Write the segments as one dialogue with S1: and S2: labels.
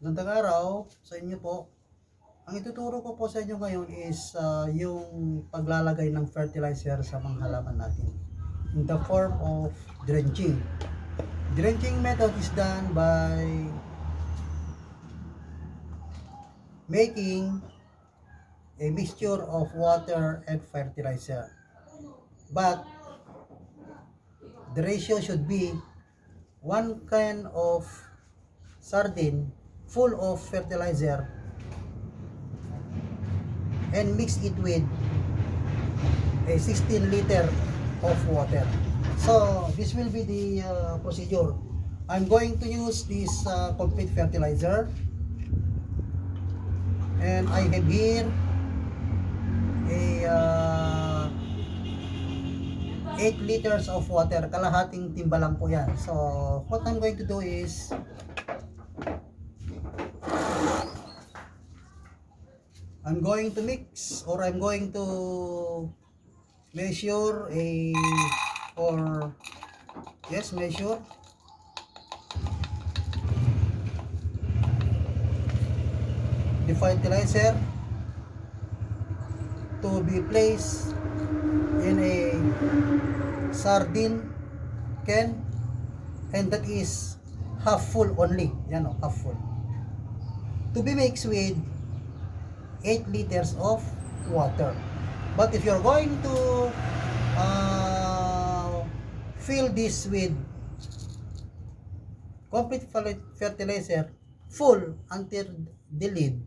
S1: Magandang araw sa inyo po. Ang ituturo ko po sa inyo ngayon is yung paglalagay ng fertilizer sa mga halaman natin in the form of drenching. Drenching method is done by making a mixture of water and fertilizer. But the ratio should be 1 can of sardine full of fertilizer and mix it with a 16 liter of water. So this will be the procedure. I'm going to use this complete fertilizer, and I have here a 8 liters of water. Kalahating timba lang po yan. So what I'm going to do is I'm going to mix, or I'm going to measure measure the fertilizer to be placed in a sardine can, and that is half full only. Yan o, half full. To be mixed with 8 liters of water. But if you're going to fill this with complete fertilizer full until the lid,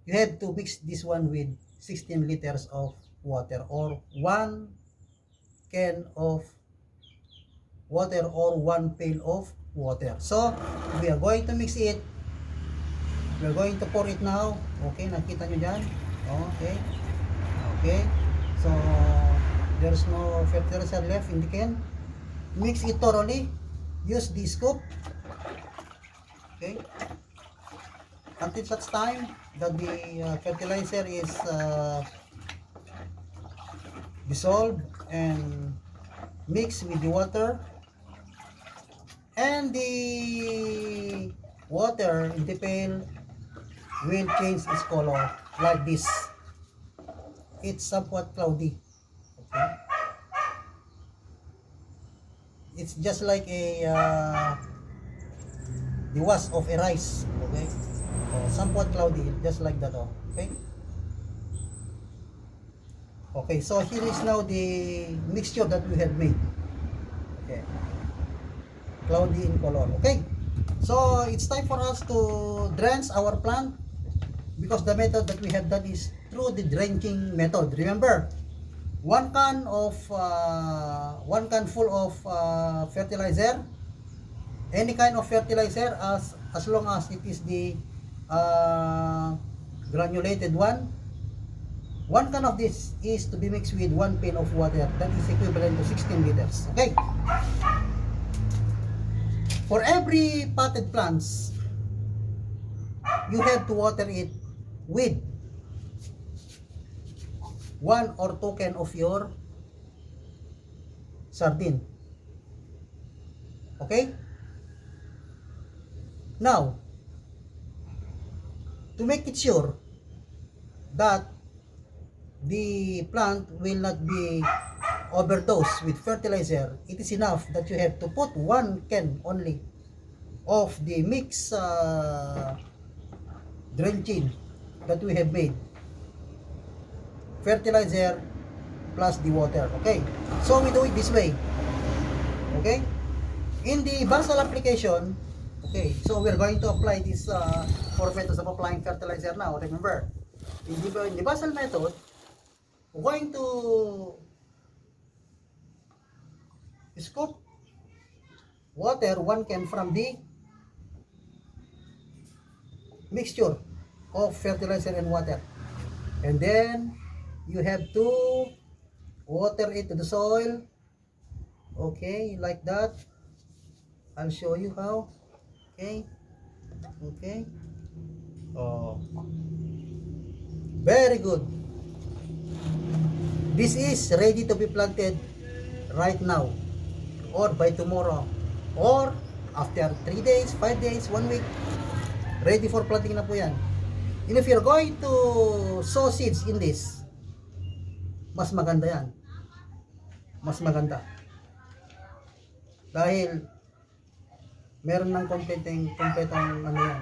S1: you have to mix this one with 16 liters of water, or 1 can of water, or 1 pail of water. So we are going to mix it. We're going to pour it now. Okay, nakita nyo dyan. Okay. Okay. So, there's no fertilizer left in the can. Mix it thoroughly. Use the scoop. Okay. Until such time that the fertilizer is dissolved and mixed with the water. And the water in the pail will change its color like this. It's somewhat cloudy. Okay. It's just like the wash of a rice. Okay. Somewhat cloudy, just like that. Okay. Okay. So here is now the mixture that we have made. Okay. Cloudy in color. Okay. So it's time for us to drench our plant, because the method that we have done is through the drenching method. Remember, 1 can full of fertilizer, any kind of fertilizer, as long as it is the granulated one. 1 can of this is to be mixed with 1 pail of water. That is equivalent to 16 liters. Okay. For every potted plants, you have to water it with 1 or 2 can of your sardine. Okay? Now, to make it sure that the plant will not be overdosed with fertilizer, it is enough that you have to put 1 can only of the mix drenching that we have made, fertilizer plus the water. Okay, so we do it this way. Okay, in the basal application, okay, so we're going to apply this 4 methods of applying fertilizer now. Remember, in the basal method, we're going to scoop water 1 can from the mixture of fertilizer and water, and then you have to water it to the soil. Okay, like that. I'll show you how. Okay. Okay. Oh, very good. This is ready to be planted right now, or by tomorrow, or after 3 days, 5 days, 1 week. Ready for planting na po yan. And if you're going to sow seeds in this, mas maganda yan. Mas maganda. Dahil meron ng kompletong ano yan,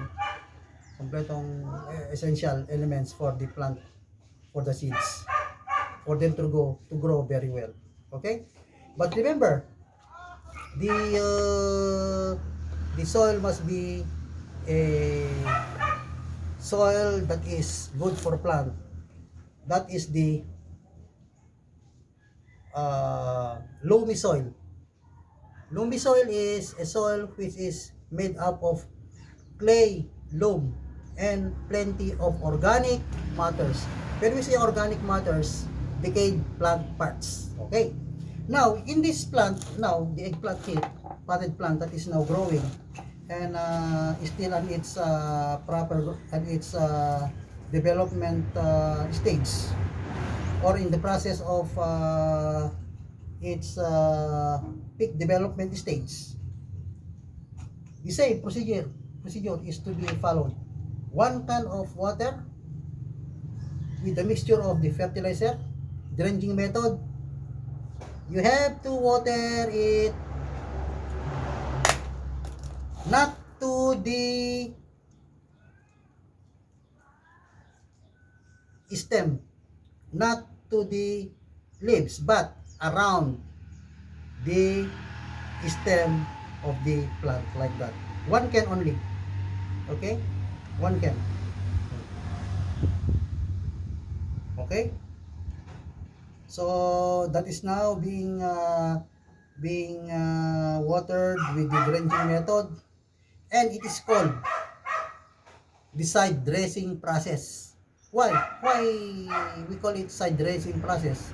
S1: kompletong essential elements for the plant, for the seeds, for them to grow very well. Okay? But remember, the soil must be a soil that is good for plant. That is the loamy soil. Loamy soil is a soil which is made up of clay, loam, and plenty of organic matters. When we say organic matters, decayed plant parts. Okay. Now, in this plant, now the eggplant here, potted plant that is now growing and is still on its proper and its development stage, or in the process of its peak development stage. The same procedure is to be followed. 1 can of water with a mixture of the fertilizer, drenching method. You have to water it not to the stem, not to the leaves, but around the stem of the plant, like that. 1 can only. Okay? 1 can. Okay? So that is now being watered with the drenching method, and it is called the side dressing process. Why we call it side dressing process?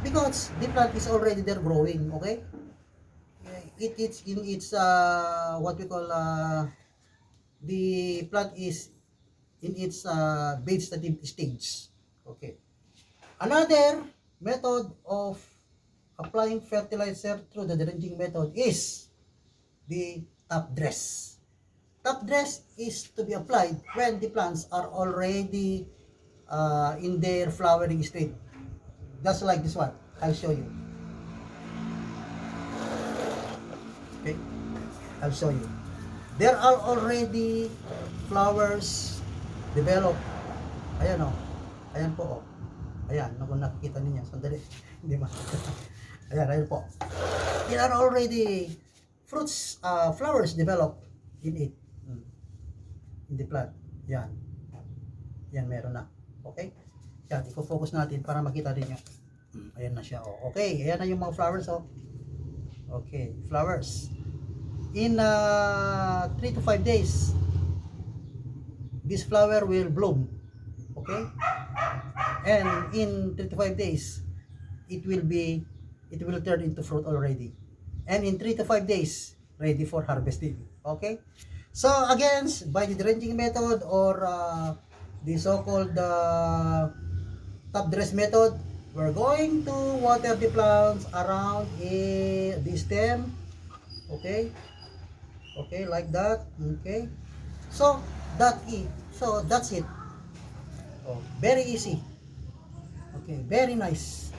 S1: Because the plant is already there growing. Okay, it's in its what we call the plant is in its vegetative stage. Okay, another method of applying fertilizer through the drenching method is the top dress. Top dress is to be applied when the plants are already in their flowering state. Just like this one, I'll show you. Okay, I'll show you. There are already flowers developed. Ayan o. Ayan po o. Ayan, kung nakikita niyo, sandali. Hindi makikita. Ayan po. There are already fruits, flowers developed in it. In the plant. Yan. Yan, meron na. Okay? Yan, i-focus natin para makita din nyo. Ayan na siya. Okay, ayan na yung mga flowers. Okay, flowers. In 3 to 5 days, this flower will bloom. Okay? And in 3 to 5 days, it will turn into fruit already. And in 3 to 5 days, ready for harvesting. Okay? So again, by the drenching method or the so-called top dress method, we're going to water the plants around the stem. Okay? Okay, like that. Okay? So that's it. Very easy. Okay, very nice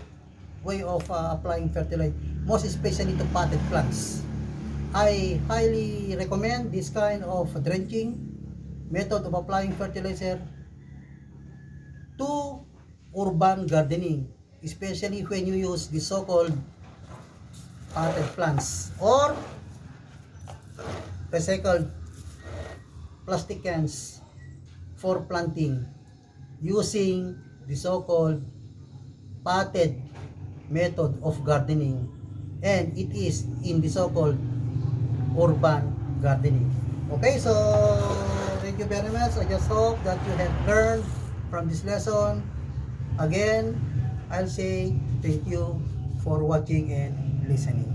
S1: way of applying fertilizer, most especially to potted plants. I highly recommend this kind of drenching method of applying fertilizer to urban gardening, especially when you use the so-called potted plants or recycled plastic cans for planting using the so-called potted method of gardening, and it is in the so-called urban gardening. Okay, so thank you very much. I just hope that you have learned from this lesson. Again, I'll say thank you for watching and listening.